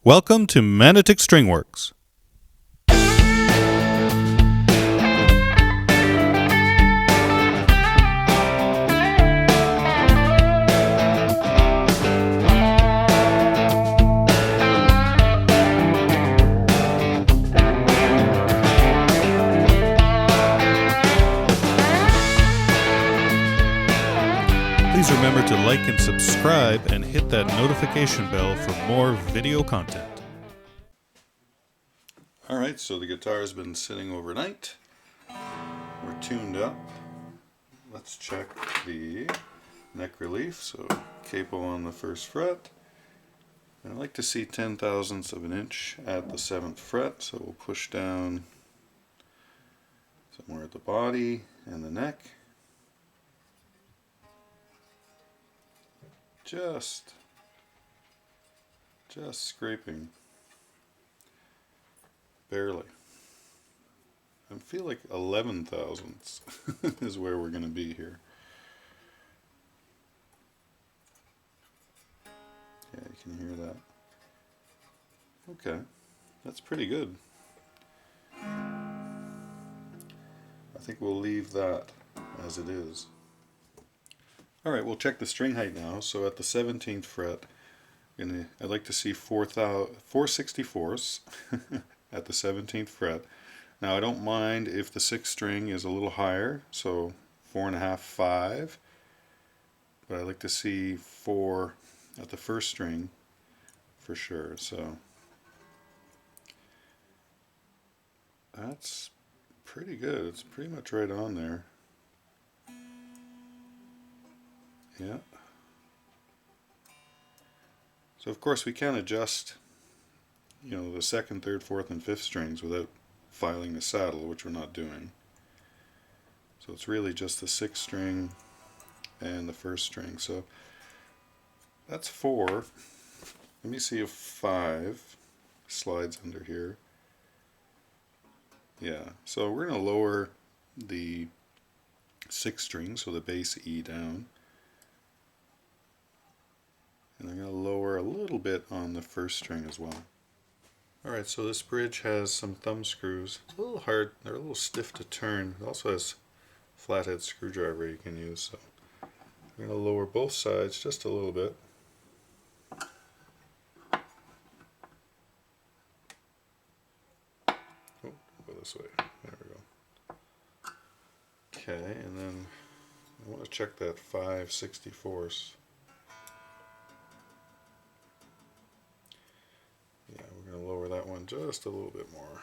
Welcome to Manotick StringWorks. Please remember to like and subscribe and hit that notification bell for more video content. Alright, so the guitar has been sitting overnight. We're tuned up. Let's check the neck relief. So capo on the first fret. And I like to see 0.010 of an inch at the 7th fret, so we'll push down somewhere at the body and the neck. Just scraping, barely. I feel like 11 thousandths is where we're going to be here. Yeah, you can hear that. Okay, that's pretty good. I think we'll leave that as it is. Alright, we'll check the string height now. So at the 17th fret, I'd like to see 4 64ths at the 17th fret. Now I don't mind if the 6th string is a little higher, so 4.5, 5. But I like to see 4 at the first string for sure. So that's pretty good. It's pretty much right on there. Yeah. So of course we can adjust, the 2nd, 3rd, 4th, and 5th strings without filing the saddle, which we're not doing. So it's really just the 6th string and the 1st string. So that's 4. Let me see if 5 slides under here. Yeah, so we're going to lower the 6th string, so the bass E down. And I'm going to lower a little bit on the 1st string as well. Alright, so this bridge has some thumb screws. It's a little hard, they're a little stiff to turn. It also has a flathead screwdriver you can use. So I'm going to lower both sides just a little bit. Oh, go this way. There we go. Okay, and then I want to check that 5 64ths. Yeah, we're going to lower that one just a little bit more.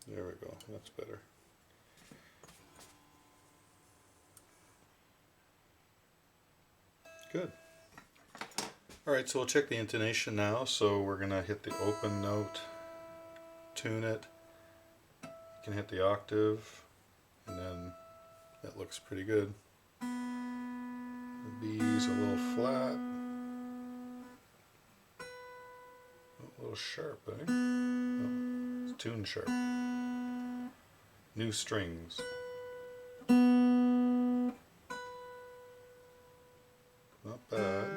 There we go, that's better. Good. Alright, so we'll check the intonation now. So we're going to hit the open note, tune it. You can hit the octave, and then that looks pretty good. The B's a little flat, a little sharp, eh? Oh, it's tune sharp. New strings. Not bad.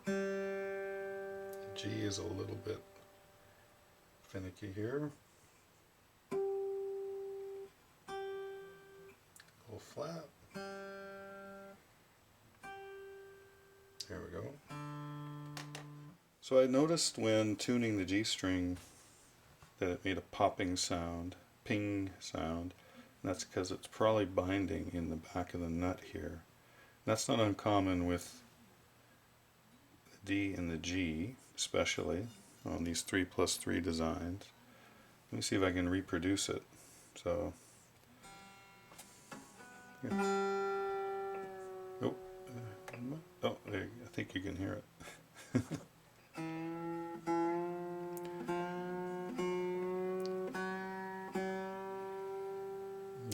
The G is a little bit finicky here. A little flat. There we go. So I noticed when tuning the G string that it made a popping sound, ping sound, and that's because it's probably binding in the back of the nut here. That's not uncommon with the D and the G, especially on these 3+3 designs. Let me see if I can reproduce it. So, yeah. Oh, I think you can hear it.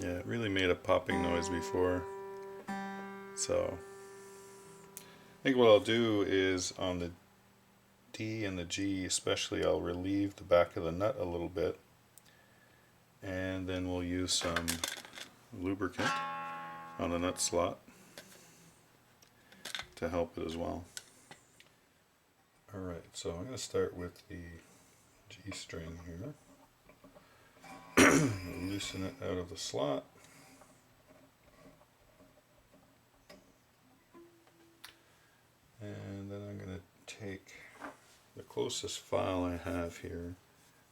Yeah, it really made a popping noise before. So, I think what I'll do is on the D and the G especially, I'll relieve the back of the nut a little bit and then we'll use some lubricant on the nut slot to help it as well. Alright, so I'm going to start with the G string here. Loosen it out of the slot. And then I'm going to take the closest file I have here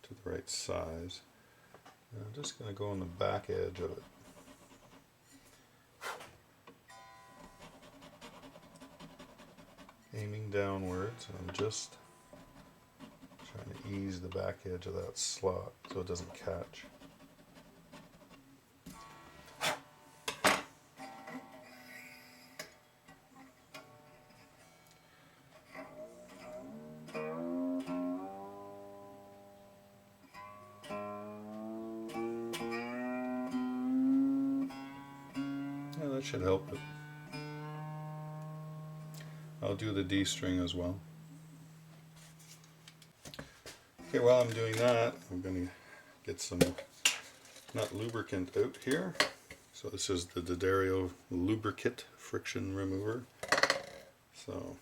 to the right size. And I'm just going to go on the back edge of it. Aiming downwards, and I'm just trying to ease the back edge of that slot so it doesn't catch. Yeah, that should help it. I'll do the D string as well. Okay, while I'm doing that, I'm going to get some nut lubricant out here. So this is the D'Addario Lubricant Friction Remover. So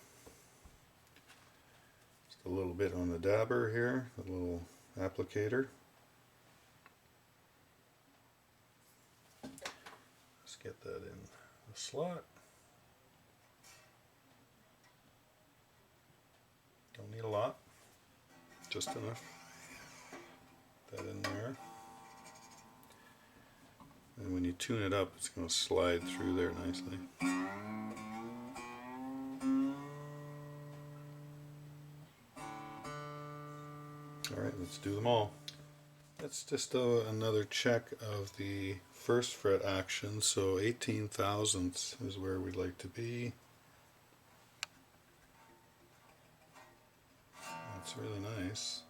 just a little bit on the dabber here, a little applicator. Let's get that in the slot. Don't need a lot, just enough. Put that in there. And when you tune it up, it's going to slide through there nicely. Alright, let's do them all. That's just another check of the first fret action, so 18 thousandths is where we'd like to be. That's really nice.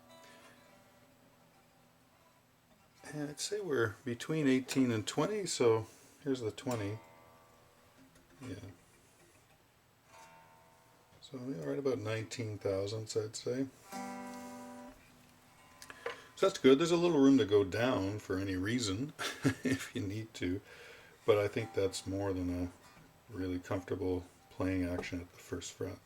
And I'd say we're between 18 and 20, so here's the 20. Yeah. So yeah, right about 19 thousandths, I'd say. So that's good. There's a little room to go down for any reason if you need to, but I think that's more than a really comfortable playing action at the first fret.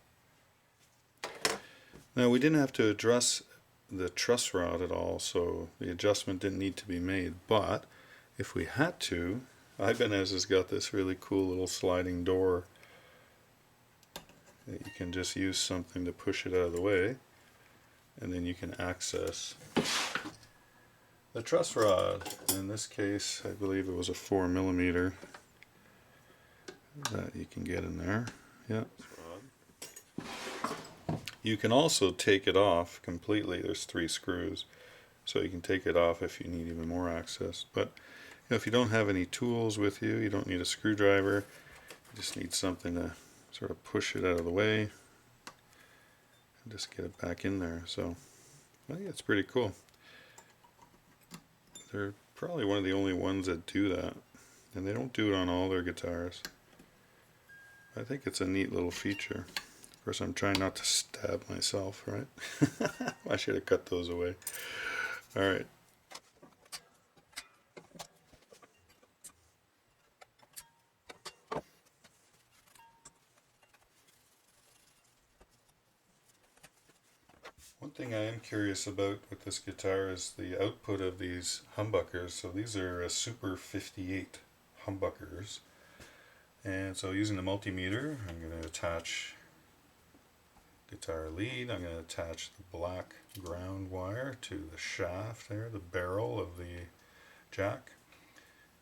Now we didn't have to address the truss rod at all, so the adjustment didn't need to be made, but if we had to, Ibanez has got this really cool little sliding door that you can just use something to push it out of the way, and then you can access the truss rod. In this case, I believe it was a 4mm that you can get in there. Yeah. You can also take it off completely. There's 3 screws, so you can take it off if you need even more access. But you know, if you don't have any tools with you, you don't need a screwdriver. You just need something to sort of push it out of the way and just get it back in there. So I think it's pretty cool. They're probably one of the only ones that do that, and they don't do it on all their guitars. I think it's a neat little feature. Of course, I'm trying not to stab myself, right? I should have cut those away. Alright. One thing I am curious about with this guitar is the output of these humbuckers. So these are a Super 58 humbuckers. And so using the multimeter, I'm going to attach guitar lead. I'm going to attach the black ground wire to the shaft there, the barrel of the jack,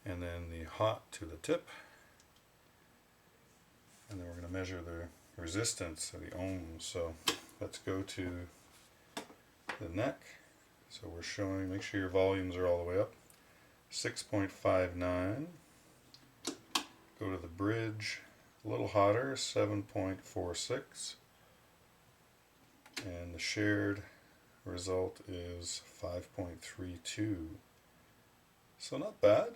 and then the hot to the tip. And then we're going to measure the resistance of the ohms. So let's go to the neck. So we're showing, make sure your volumes are all the way up, 6.59. Go to the bridge, a little hotter, 7.46. And the shared result is 5.32. So not bad.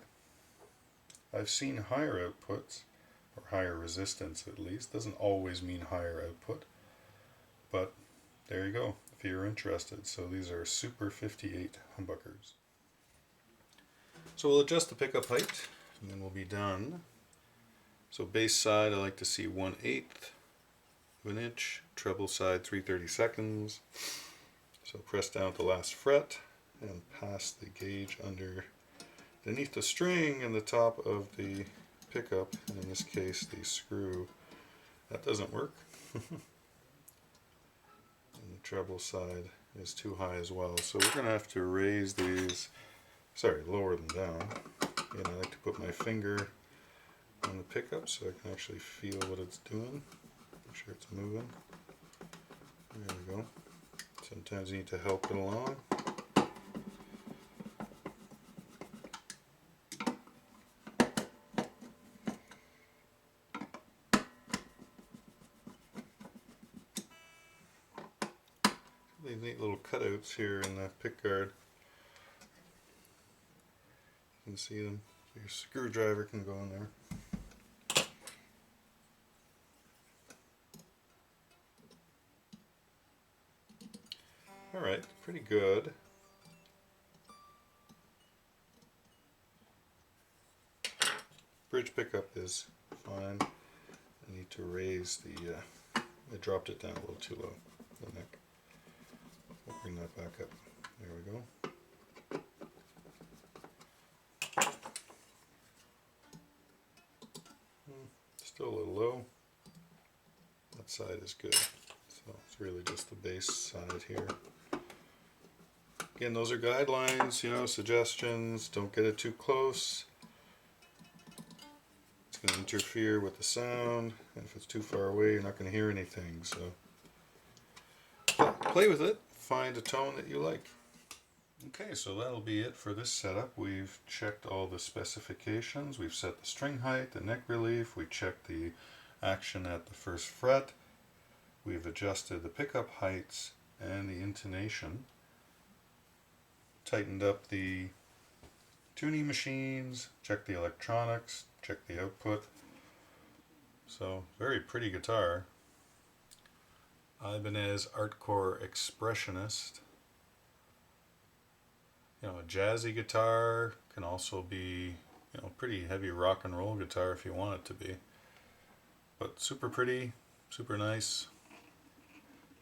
I've seen higher outputs, or higher resistance at least. Doesn't always mean higher output, but there you go if you're interested. So these are Super 58 humbuckers. So we'll adjust the pickup height and then we'll be done. So bass side I like to see 1/8 of an inch, treble side 3/32. So press down at the last fret and pass the gauge underneath the string and the top of the pickup, and in this case the screw. That doesn't work. And the treble side is too high as well, so we're going to have to raise these, lower them down. And I like to put my finger on the pickup so I can actually feel what it's doing. Make sure it's moving. There we go. Sometimes you need to help it along. These neat little cutouts here in the pick guard. You can see them. Your screwdriver can go in there. Alright, pretty good. Bridge pickup is fine. I need to raise the, I dropped it down a little too low, the neck. I'll bring that back up. There we go. Still a little low. That side is good. So it's really just the bass side here. Again, those are guidelines, suggestions. Don't get it too close. It's going to interfere with the sound, and if it's too far away, you're not going to hear anything. So play with it. Find a tone that you like. Okay, so that'll be it for this setup. We've checked all the specifications. We've set the string height, the neck relief. We checked the action at the first fret. We've adjusted the pickup heights and the intonation. Tightened up the tuning machines, checked the electronics, checked the output. So, very pretty guitar. Ibanez Artcore Expressionist. A jazzy guitar, can also be, pretty heavy rock and roll guitar if you want it to be. But super pretty, super nice.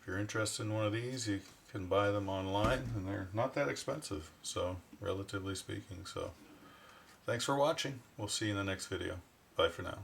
If you're interested in one of these, you can buy them online, and they're not that expensive, so relatively speaking. So thanks for watching. We'll see you in the next video. Bye for now.